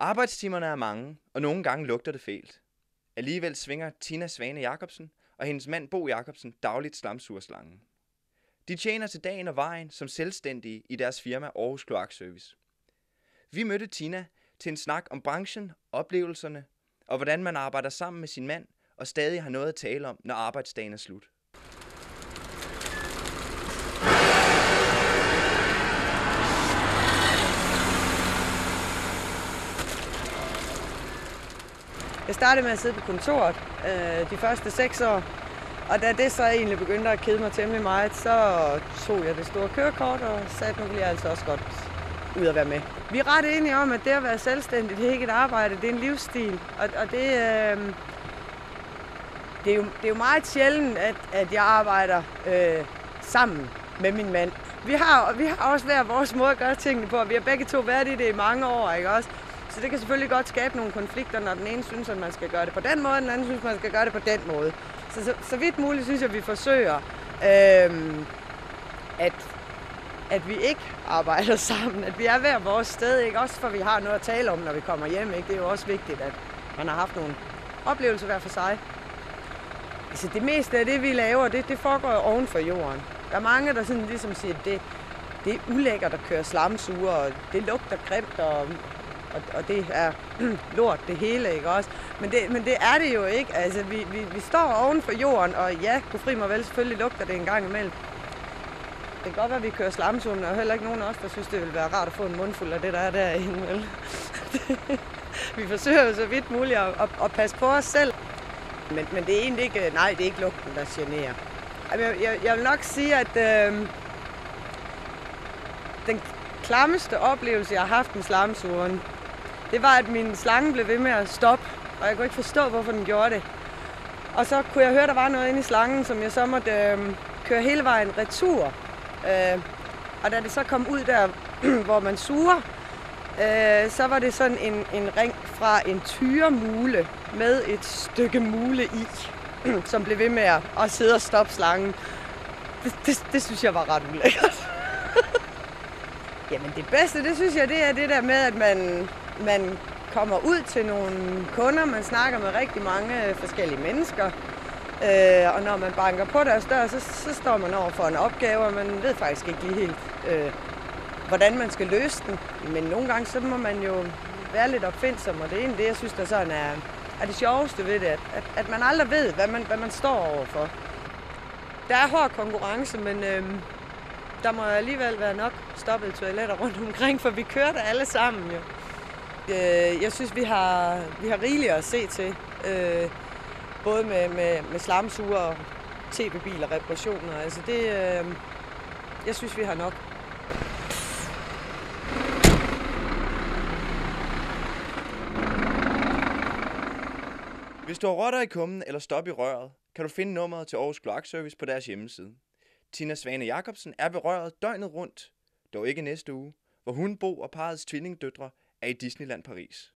Arbejdstimerne er mange, og nogle gange lugter det fælt. Alligevel svinger Tina Svane Jacobsen og hendes mand Bo Jacobsen dagligt slamsugerslangen. De tjener til dagen og vejen som selvstændige i deres firma Aarhus Kloakservice. Vi mødte Tina til en snak om branchen, oplevelserne og hvordan man arbejder sammen med sin mand og stadig har noget at tale om, når arbejdsdagen er slut. Jeg startede med at sidde på kontoret de første 6 år, og da det så egentlig begyndte at kede mig temmelig meget, så tog jeg det store kørekort og sagde, at nu ville jeg altså også godt ud at være med. Vi er ret enige om, at det at være selvstændig, det er ikke et arbejde, det er en livsstil, og det er jo meget sjældent, at jeg arbejder sammen med min mand. Vi har også hver vores måde at gøre tingene på, og vi har begge to været i det i mange år, ikke også? Så det kan selvfølgelig godt skabe nogle konflikter, når den ene synes, at man skal gøre det på den måde, og den anden synes, at man skal gøre det på den måde. Så vidt muligt synes jeg, at vi forsøger, at vi ikke arbejder sammen, at vi er hver vores sted, ikke? Også for vi har noget at tale om, når vi kommer hjem, ikke? Det er jo også vigtigt, at man har haft nogle oplevelser hver for sig. Altså det meste af det, vi laver, det foregår jo oven for jorden. Der er mange, der sådan ligesom siger, at det er ulækkert at køre slamsuger, og det lugter grimt, og det er lort det hele, ikke også? Men det er det jo ikke. Altså, vi står oven for jorden, og ja, kunne fri mig vel, selvfølgelig lugter det en gang imellem. Det kan godt være, at vi kører slamsuger, men der er heller ikke nogen af os, der synes, det ville være rart at få en mundfuld af det, der er derinde, vel? Vi forsøger jo så vidt muligt at passe på os selv. Men det er egentlig ikke, nej, det er ikke lugten, der generer. Jeg vil nok sige, at den klammeste oplevelse, jeg har haft med slamsugeren, det var, at min slange blev ved med at stoppe, og jeg kunne ikke forstå, hvorfor den gjorde det. Og så kunne jeg høre, at der var noget inde i slangen, som jeg så måtte køre hele vejen retur. Og da det så kom ud der, hvor man suger, så var det sådan en ring fra en tyremule med et stykke mule i, som blev ved med at sidde og stoppe slangen. Det synes jeg var ret ulækkert. Jamen det bedste, det synes jeg, det er det der med, at man kommer ud til nogle kunder, man snakker med rigtig mange forskellige mennesker, og når man banker på deres dør, så står man over for en opgave, og man ved faktisk ikke lige helt, hvordan man skal løse den. Men nogle gange, så må man jo være lidt opfindsom, og det er egentlig det, jeg synes, der sådan er det sjoveste ved det, at man aldrig ved, hvad man står overfor. Der er hård konkurrence, men der må alligevel være nok stoppede toiletter rundt omkring, for vi kører der alle sammen jo. Jeg synes, vi har rigeligt at se til, både med slamsuger og tv-biler, reparationer. Altså det, jeg synes, vi har nok. Hvis du har rotter i kummen eller stop i røret, kan du finde nummeret til Aarhus Kloakservice på deres hjemmeside. Tina Svane Jacobsen er ved røret døgnet rundt, dog ikke næste uge, hvor hun, Bo og parrets tvillingdøtre er i Disneyland Paris.